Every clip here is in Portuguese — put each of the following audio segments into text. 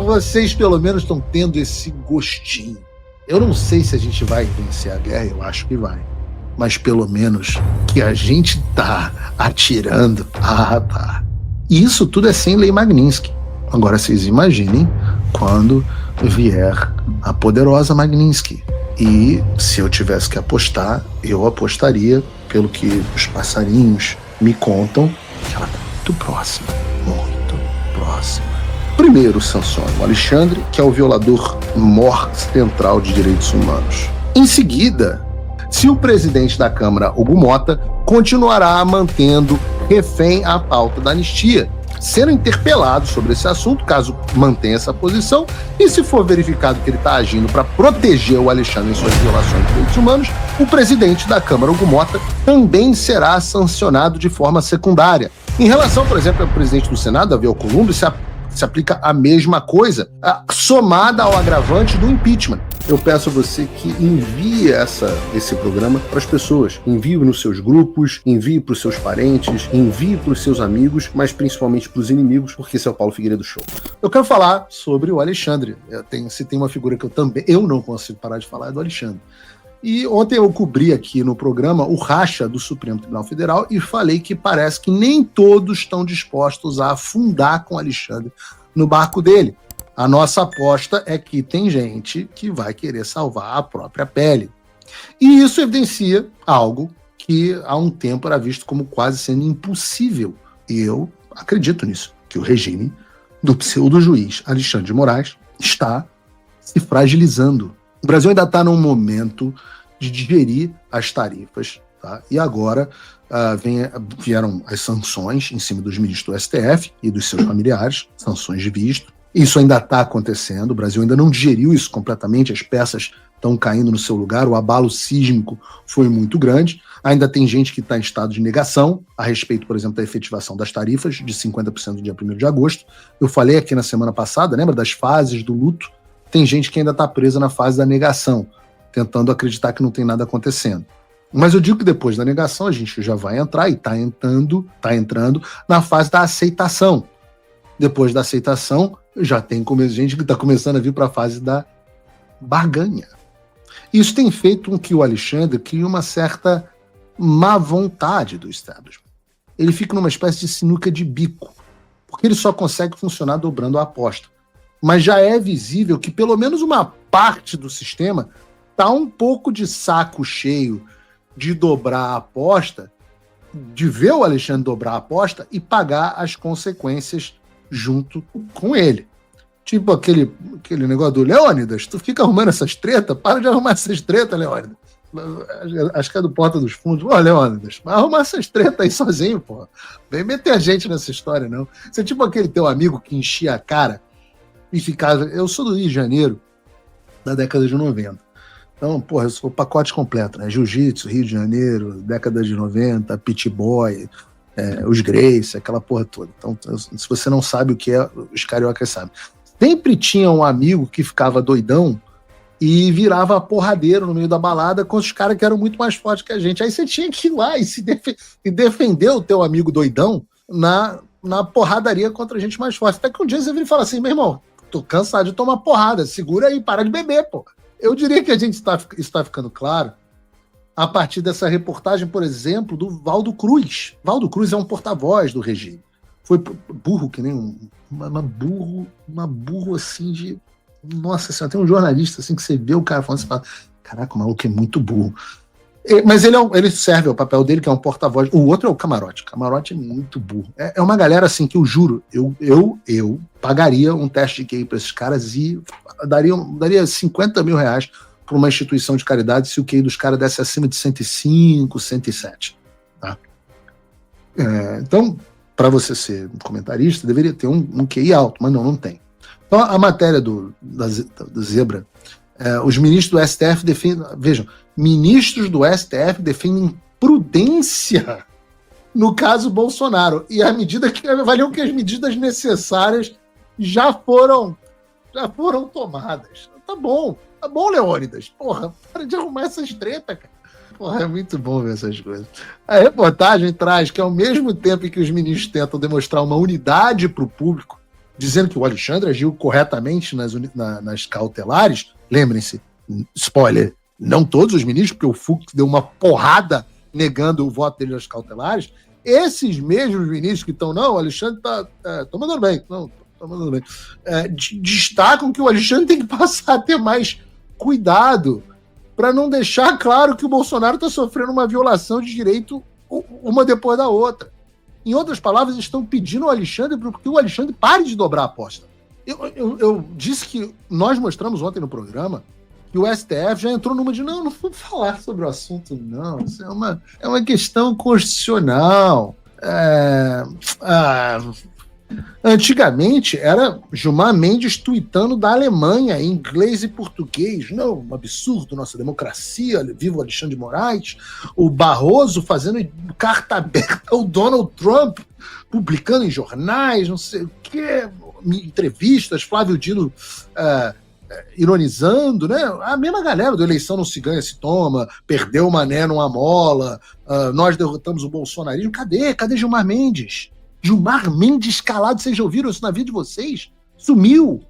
Vocês pelo menos estão tendo esse gostinho. Eu não sei se a gente vai vencer a guerra, eu acho que vai. Mas pelo menos que a gente tá atirando. Tá. E isso tudo é sem lei Magnitsky. Agora vocês imaginem quando vier a poderosa Magnitsky. E se eu tivesse que apostar, eu apostaria, pelo que os passarinhos me contam, que ela tá muito próxima. Muito próxima. Primeiro sanciona o Alexandre, que é o violador mor central de direitos humanos. Em seguida, se o presidente da Câmara, Hugo Mota, continuará mantendo refém a pauta da anistia, sendo interpelado sobre esse assunto, caso mantenha essa posição, e se for verificado que ele está agindo para proteger o Alexandre em suas violações de direitos humanos, o presidente da Câmara, Hugo Mota, também será sancionado de forma secundária. Em relação, por exemplo, ao presidente do Senado, Davi Alcolumbre, se aplica a mesma coisa, somada ao agravante do impeachment. Eu peço a você que envie esse programa para as pessoas. Envie nos seus grupos, envie para os seus parentes, envie para os seus amigos, mas principalmente para os inimigos, porque esse é o Paulo Figueiredo Show. Eu quero falar sobre o Alexandre. Se tem uma figura que eu não consigo parar de falar, é do Alexandre. E ontem eu cobri aqui no programa o racha do Supremo Tribunal Federal e falei que parece que nem todos estão dispostos a afundar com o Alexandre no barco dele. A nossa aposta é que tem gente que vai querer salvar a própria pele. E isso evidencia algo que há um tempo era visto como quase sendo impossível. E eu acredito nisso, que o regime do pseudo-juiz Alexandre de Moraes está se fragilizando. O Brasil ainda está num momento de digerir as tarifas, tá? E agora vieram as sanções em cima dos ministros do STF e dos seus familiares, sanções de visto. Isso ainda está acontecendo, o Brasil ainda não digeriu isso completamente, as peças estão caindo no seu lugar, o abalo sísmico foi muito grande, ainda tem gente que está em estado de negação a respeito, por exemplo, da efetivação das tarifas de 50% no dia 1º de agosto. Eu falei aqui na semana passada, lembra das fases do luto? Tem gente que ainda está presa na fase da negação, tentando acreditar que não tem nada acontecendo. Mas eu digo que depois da negação a gente já vai entrar e está entrando na fase da aceitação. Depois da aceitação, já tem gente que está começando a vir para a fase da barganha. Isso tem feito com que o Alexandre crie uma certa má vontade do establishment. Ele fica numa espécie de sinuca de bico, porque ele só consegue funcionar dobrando a aposta. Mas já é visível que pelo menos uma parte do sistema está um pouco de saco cheio de dobrar a aposta, de ver o Alexandre dobrar a aposta e pagar as consequências junto com ele. Tipo aquele negócio do Leônidas, tu fica arrumando essas tretas, para de arrumar essas tretas, Leônidas. Acho que é do Porta dos Fundos. Ô, Leônidas, vai arrumar essas tretas aí sozinho, pô. Vem meter a gente nessa história, não. Você é tipo aquele teu amigo que enchia a cara e ficava... Eu sou do Rio de Janeiro, da década de 90. Então, porra, eu sou o pacote completo, né? Jiu-jitsu, Rio de Janeiro, década de 90, Pit Boy, os Grace, aquela porra toda. Então, se você não sabe o que é, os cariocas sabem. Sempre tinha um amigo que ficava doidão e virava porradeiro no meio da balada com os caras que eram muito mais fortes que a gente. Aí você tinha que ir lá e defender o teu amigo doidão na porradaria contra a gente mais forte. Até que um dia você vira e fala assim, meu irmão, tô cansado de tomar porrada, segura aí, para de beber, pô. Eu diria que a gente está ficando claro a partir dessa reportagem, por exemplo, do Valdo Cruz. Valdo Cruz é um porta-voz do regime. Foi burro, que nem uma burro assim de... Nossa senhora, tem um jornalista assim que você vê o cara falando, você fala, caraca, o maluco é muito burro. Mas ele serve ao papel dele, que é um porta-voz. O outro é o Camarote. Camarote é muito burro. É uma galera assim que eu juro, eu pagaria um teste de QI para esses caras e daria 50 mil reais para uma instituição de caridade se o QI dos caras desse acima de 105, 107. Tá? Então, para você ser comentarista, deveria ter um QI alto, mas não tem. Então, a matéria do Zebra, os ministros do STF defendem... Vejam, ministros do STF defendem prudência no caso Bolsonaro. E a medida que avaliam que as medidas necessárias já foram tomadas. Tá bom, Leônidas. Porra, para de arrumar essas tretas, cara. Porra, é muito bom ver essas coisas. A reportagem traz que, ao mesmo tempo que os ministros tentam demonstrar uma unidade para o público, dizendo que o Alexandre agiu corretamente nas cautelares. Lembrem-se, spoiler, não todos os ministros, porque o Fux deu uma porrada negando o voto dele nas cautelares. Esses mesmos ministros que estão, não, o Alexandre está mandando bem, não, tá mandando bem, destacam que o Alexandre tem que passar a ter mais cuidado para não deixar claro que o Bolsonaro está sofrendo uma violação de direito uma depois da outra. Em outras palavras, estão pedindo ao Alexandre para que o Alexandre pare de dobrar a aposta. Eu disse que nós mostramos ontem no programa que o STF já entrou numa de não vamos falar sobre o assunto, não. Isso é uma questão constitucional. Antigamente era Gilmar Mendes tuitando da Alemanha em inglês e português. Não, um absurdo, nossa democracia, viva o Alexandre de Moraes. O Barroso fazendo carta aberta ao Donald Trump, publicando em jornais, não sei o quê, entrevistas, Flávio Dino ironizando, né? A mesma galera do eleição não se ganha, se toma, perdeu o Mané numa mola, nós derrotamos o bolsonarismo. Cadê Gilmar Mendes? Gilmar Mendes calado, vocês já ouviram isso na vida de vocês? Sumiu.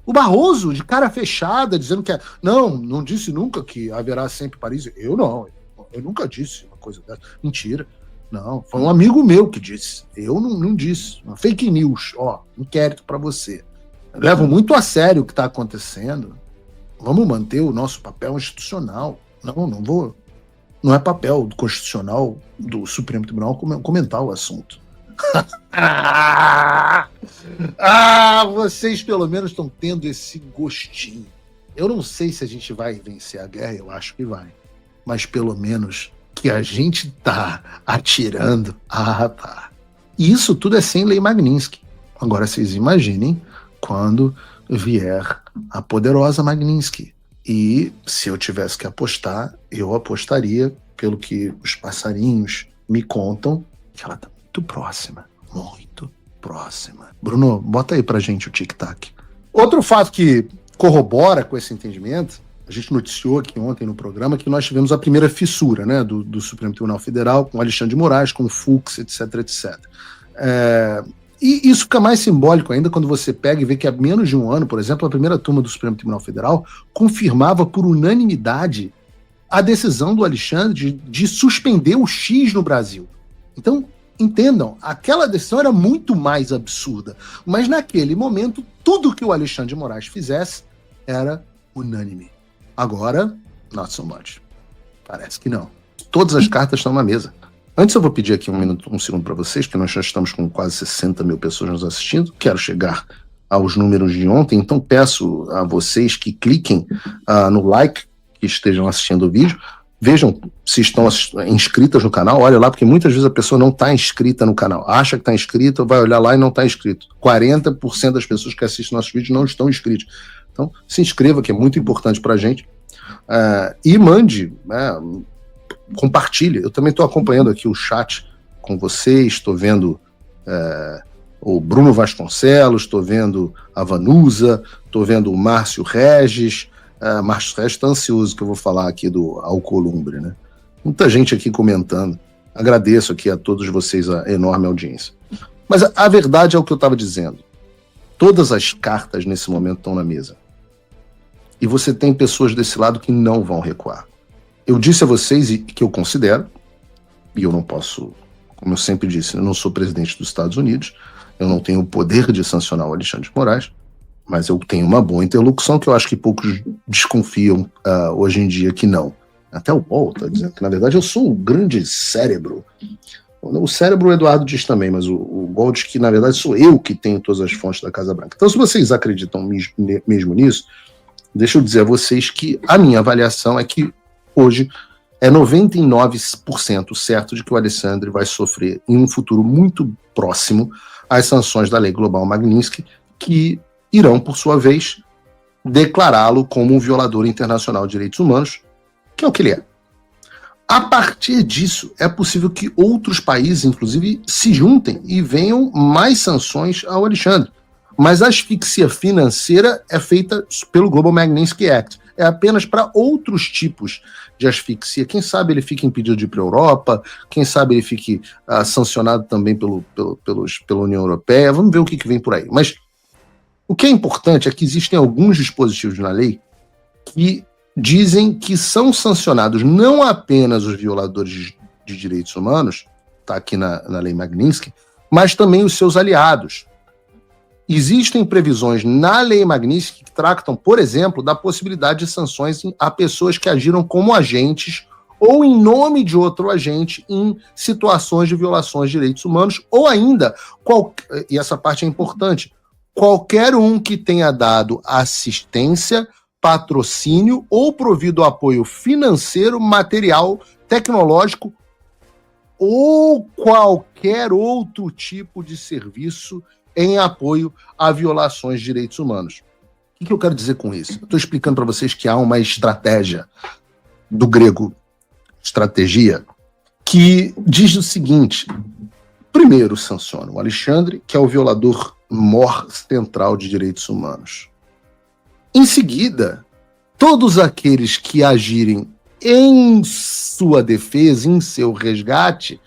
O Barroso, de cara fechada, dizendo que não disse nunca que haverá sempre Paris. Eu nunca disse uma coisa dessa. Mentira. Não, foi um amigo meu que disse. Eu não disse. Uma fake news. Inquérito para você. Eu levo muito a sério o que está acontecendo. Vamos manter o nosso papel institucional. Não vou. Não é papel constitucional do Supremo Tribunal comentar o assunto. Vocês pelo menos estão tendo esse gostinho. Eu não sei se a gente vai vencer a guerra, eu acho que vai. Mas pelo menos que a gente tá atirando. Tá. E isso tudo é sem lei Magnitsky. Agora vocês imaginem quando vier a poderosa Magnitsky. E se eu tivesse que apostar, eu apostaria, pelo que os passarinhos me contam, que ela tá muito próxima. Bruno, bota aí pra gente o tic-tac. Outro fato que corrobora com esse entendimento, a gente noticiou aqui ontem no programa que nós tivemos a primeira fissura, né, do Supremo Tribunal Federal, com Alexandre de Moraes, com o Fux, etc. E isso fica mais simbólico ainda quando você pega e vê que há menos de um ano, por exemplo, a primeira turma do Supremo Tribunal Federal confirmava por unanimidade a decisão do Alexandre de suspender o X no Brasil. Então, entendam, aquela decisão era muito mais absurda, mas naquele momento, tudo que o Alexandre de Moraes fizesse era unânime. Agora, not so much. Parece que não. Todas as cartas estão na mesa. Antes eu vou pedir aqui um segundo para vocês, porque nós já estamos com quase 60 mil pessoas nos assistindo. Quero chegar aos números de ontem, então peço a vocês que cliquem no like, que estejam assistindo o vídeo. Vejam se estão inscritas no canal, olha lá, porque muitas vezes a pessoa não está inscrita no canal, acha que está inscrita, vai olhar lá e não está inscrito. 40% das pessoas que assistem nossos vídeos não estão inscritos. Então, se inscreva, que é muito importante para a gente, e mande, compartilhe. Eu também estou acompanhando aqui o chat com vocês, estou vendo o Bruno Vasconcelos, estou vendo a Vanusa, estou vendo o Márcio Regis. Márcio Regis está ansioso que eu vou falar aqui do Alcolumbre, né? Muita gente aqui comentando. Agradeço aqui a todos vocês a enorme audiência. Mas a verdade é o que eu estava dizendo. Todas as cartas nesse momento estão na mesa. E você tem pessoas desse lado que não vão recuar. Eu disse a vocês que eu considero, e eu não posso, como eu sempre disse, eu não sou presidente dos Estados Unidos, eu não tenho o poder de sancionar o Alexandre de Moraes, mas eu tenho uma boa interlocução que eu acho que poucos desconfiam hoje em dia que não. Até o Paul está dizendo que, na verdade, eu sou o grande cérebro. O cérebro o Eduardo diz também, mas o Paul diz que, na verdade, sou eu que tenho todas as fontes da Casa Branca. Então, se vocês acreditam mesmo nisso, deixa eu dizer a vocês que a minha avaliação é que hoje é 99% certo de que o Alexandre vai sofrer em um futuro muito próximo as sanções da Lei Global Magnitsky, que irão, por sua vez, declará-lo como um violador internacional de direitos humanos, que é o que ele é. A partir disso, é possível que outros países, inclusive, se juntem e venham mais sanções ao Alexandre. Mas a asfixia financeira é feita pelo Global Magnitsky Act. É apenas para outros tipos de asfixia. Quem sabe ele fique impedido de ir para a Europa, quem sabe ele fique sancionado também pela União Europeia. Vamos ver o que vem por aí. Mas o que é importante é que existem alguns dispositivos na lei que dizem que são sancionados não apenas os violadores de direitos humanos, está aqui na lei Magnitsky, mas também os seus aliados. Existem previsões na lei Magnitsky que tratam, por exemplo, da possibilidade de sanções a pessoas que agiram como agentes ou em nome de outro agente em situações de violações de direitos humanos, ou ainda, e essa parte é importante, qualquer um que tenha dado assistência, patrocínio ou provido apoio financeiro, material, tecnológico ou qualquer outro tipo de serviço em apoio a violações de direitos humanos. O que eu quero dizer com isso? Estou explicando para vocês que há uma estratégia, do grego estratégia, que diz o seguinte: primeiro sanciona o Alexandre, que é o violador mor central de direitos humanos. Em seguida, todos aqueles que agirem em sua defesa, em seu resgate,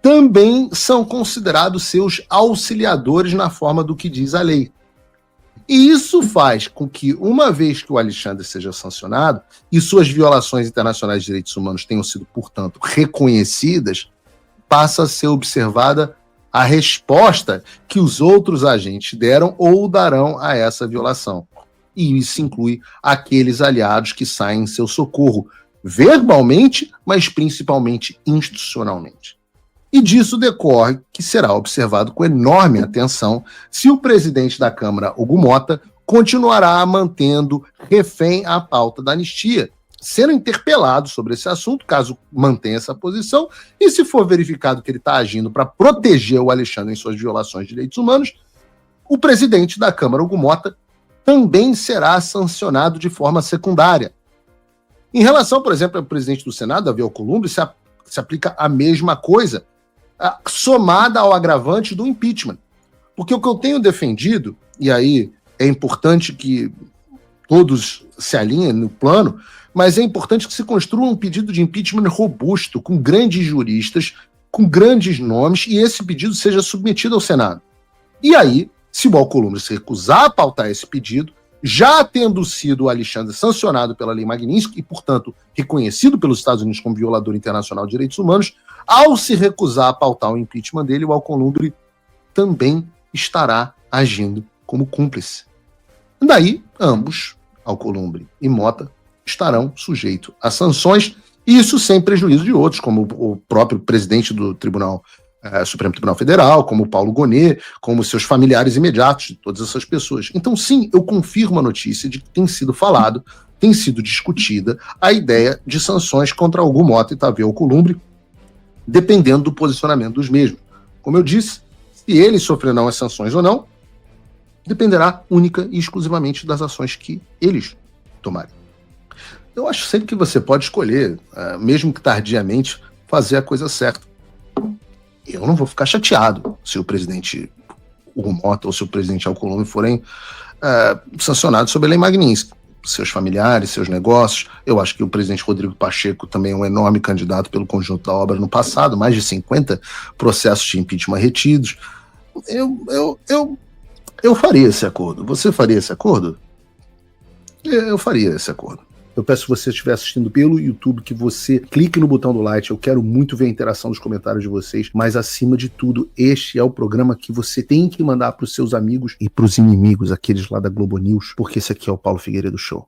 também são considerados seus auxiliadores na forma do que diz a lei. E isso faz com que, uma vez que o Alexandre seja sancionado e suas violações internacionais de direitos humanos tenham sido, portanto, reconhecidas, passa a ser observada a resposta que os outros agentes deram ou darão a essa violação. E isso inclui aqueles aliados que saem em seu socorro, verbalmente, mas principalmente institucionalmente. E disso decorre que será observado com enorme atenção se o presidente da Câmara, Hugo Mota, continuará mantendo refém a pauta da anistia, sendo interpelado sobre esse assunto, caso mantenha essa posição, e se for verificado que ele está agindo para proteger o Alexandre em suas violações de direitos humanos, o presidente da Câmara, Hugo Mota, também será sancionado de forma secundária. Em relação, por exemplo, ao presidente do Senado, Davi Alcolumbre, se aplica a mesma coisa, somada ao agravante do impeachment. Porque o que eu tenho defendido, e aí é importante que todos se alinhem no plano, mas é importante que se construa um pedido de impeachment robusto, com grandes juristas, com grandes nomes, e esse pedido seja submetido ao Senado. E aí, se o Alcolumbre se recusar a pautar esse pedido, já tendo sido o Alexandre sancionado pela lei Magnitsky e, portanto, reconhecido pelos Estados Unidos como violador internacional de direitos humanos, ao se recusar a pautar o impeachment dele, o Alcolumbre também estará agindo como cúmplice. Daí, ambos, Alcolumbre e Mota, estarão sujeitos a sanções, isso sem prejuízo de outros, como o próprio presidente do Supremo Tribunal Federal, como o Paulo Gonet, como seus familiares imediatos, de todas essas pessoas. Então, sim, eu confirmo a notícia de que tem sido falado, tem sido discutida a ideia de sanções contra Hugo Mota e Davi Alcolumbre, dependendo do posicionamento dos mesmos. Como eu disse, se eles sofrerão as sanções ou não, dependerá única e exclusivamente das ações que eles tomarem. Eu acho sempre que você pode escolher, mesmo que tardiamente, fazer a coisa certa. Eu não vou ficar chateado se o presidente Hugo Mota ou se o presidente Alcolumbre forem sancionados sob a lei Magnitsky. Seus familiares, seus negócios. Eu acho que o presidente Rodrigo Pacheco também é um enorme candidato pelo conjunto da obra no passado, mais de 50 processos de impeachment retidos. Eu faria esse acordo. Você faria esse acordo? Eu faria esse acordo. Eu peço que você estiver assistindo pelo YouTube, que você clique no botão do like. Eu quero muito ver a interação dos comentários de vocês, mas acima de tudo, este é o programa que você tem que mandar para os seus amigos e para os inimigos, aqueles lá da Globo News, porque esse aqui é o Paulo Figueiredo Show.